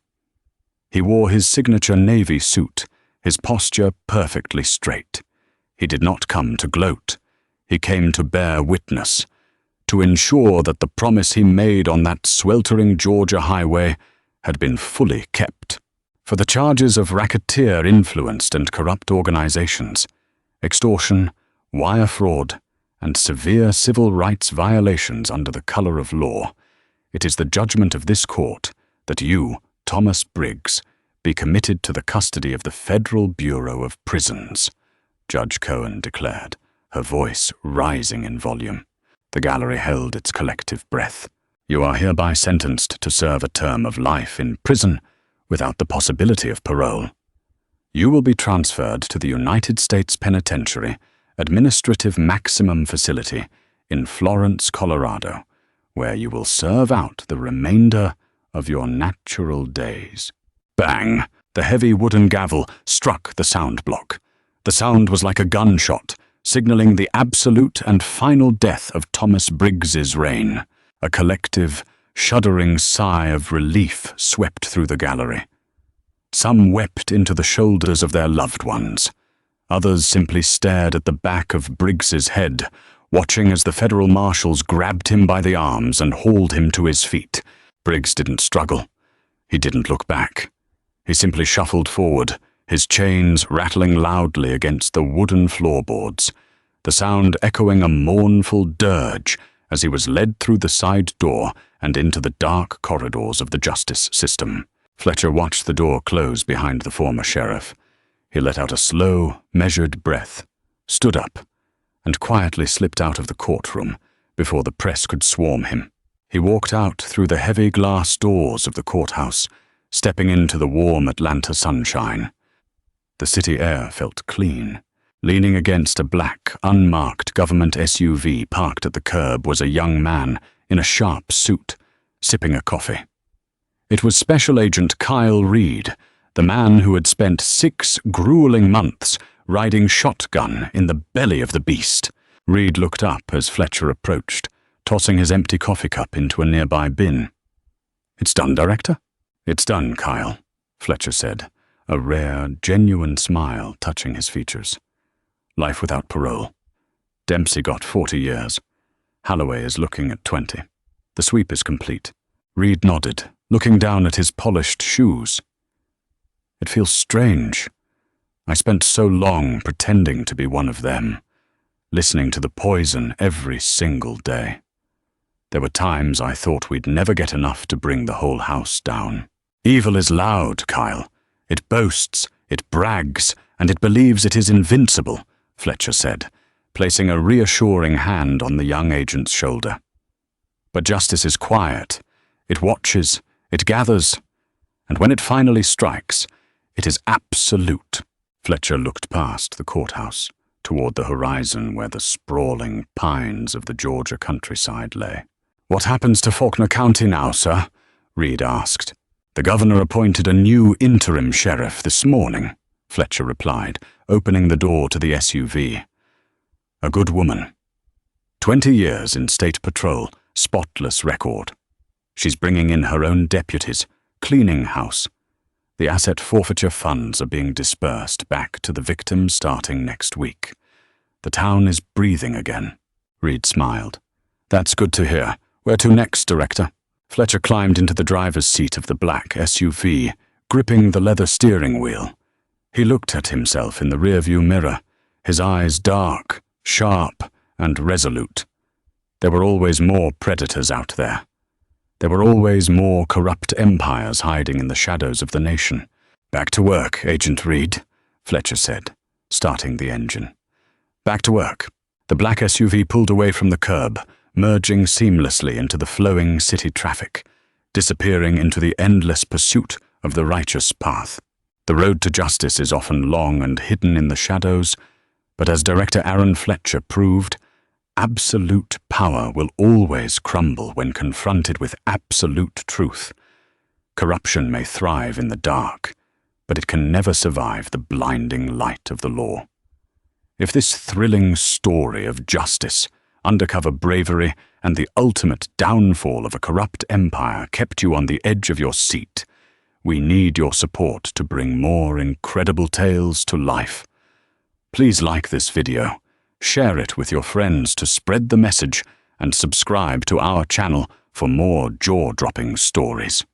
He wore his signature navy suit, his posture perfectly straight. He did not come to gloat. He came to bear witness, to ensure that the promise he made on that sweltering Georgia highway had been fully kept. For the charges of racketeer-influenced and corrupt organizations, extortion, wire fraud, and severe civil rights violations under the color of law, it is the judgment of this court that you, Thomas Briggs, be committed to the custody of the Federal Bureau of Prisons, Judge Cohen declared, her voice rising in volume. The gallery held its collective breath. You are hereby sentenced to serve a term of life in prison without the possibility of parole. You will be transferred to the United States Penitentiary Administrative Maximum Facility in Florence, Colorado, where you will serve out the remainder of your natural days. Bang! The heavy wooden gavel struck the sound block. The sound was like a gunshot, signaling the absolute and final death of Thomas Briggs's reign. A collective, shuddering sigh of relief swept through the gallery. Some wept into the shoulders of their loved ones. Others simply stared at the back of Briggs's head, watching as the federal marshals grabbed him by the arms and hauled him to his feet. Briggs didn't struggle. He didn't look back. He simply shuffled forward, his chains rattling loudly against the wooden floorboards, the sound echoing a mournful dirge as he was led through the side door and into the dark corridors of the justice system. Fletcher watched the door close behind the former sheriff. He let out a slow, measured breath, stood up, and quietly slipped out of the courtroom before the press could swarm him. He walked out through the heavy glass doors of the courthouse, stepping into the warm Atlanta sunshine. The city air felt clean. Leaning against a black, unmarked government SUV parked at the curb was a young man in a sharp suit, sipping a coffee. It was Special Agent Kyle Reed, the man who had spent 6 grueling months riding shotgun in the belly of the beast. Reed looked up as Fletcher approached, tossing his empty coffee cup into a nearby bin. "It's done, Director?" "It's done, Kyle," Fletcher said, a rare, genuine smile touching his features. "Life without parole. Dempsey got 40 years. Holloway is looking at 20. The sweep is complete." Reed nodded, looking down at his polished shoes. "It feels strange. I spent so long pretending to be one of them, listening to the poison every single day. There were times I thought we'd never get enough to bring the whole house down. Evil is loud, Kyle. It boasts, it brags, and it believes it is invincible," Fletcher said, placing a reassuring hand on the young agent's shoulder. "But justice is quiet. It watches, it gathers, and when it finally strikes, it is absolute." Fletcher looked past the courthouse, toward the horizon where the sprawling pines of the Georgia countryside lay. "What happens to Faulkner County now, sir?" Reed asked. "The governor appointed a new interim sheriff this morning," Fletcher replied, opening the door to the SUV. "A good woman. 20 years in state patrol, spotless record. She's bringing in her own deputies, cleaning house. The asset forfeiture funds are being dispersed back to the victims starting next week. The town is breathing again." Reed smiled. "That's good to hear. Where to next, Director?" Fletcher climbed into the driver's seat of the black SUV, gripping the leather steering wheel. He looked at himself in the rearview mirror, his eyes dark, sharp, and resolute. There were always more predators out there. There were always more corrupt empires hiding in the shadows of the nation. "Back to work, Agent Reed," Fletcher said, starting the engine. Back to work. The black SUV pulled away from the curb, merging seamlessly into the flowing city traffic, disappearing into the endless pursuit of the righteous path. The road to justice is often long and hidden in the shadows, but as Director Aaron Fletcher proved, absolute power will always crumble when confronted with absolute truth. Corruption may thrive in the dark, but it can never survive the blinding light of the law. If this thrilling story of justice, undercover bravery, and the ultimate downfall of a corrupt empire kept you on the edge of your seat, we need your support to bring more incredible tales to life. Please like this video, share it with your friends to spread the message, and subscribe to our channel for more jaw-dropping stories.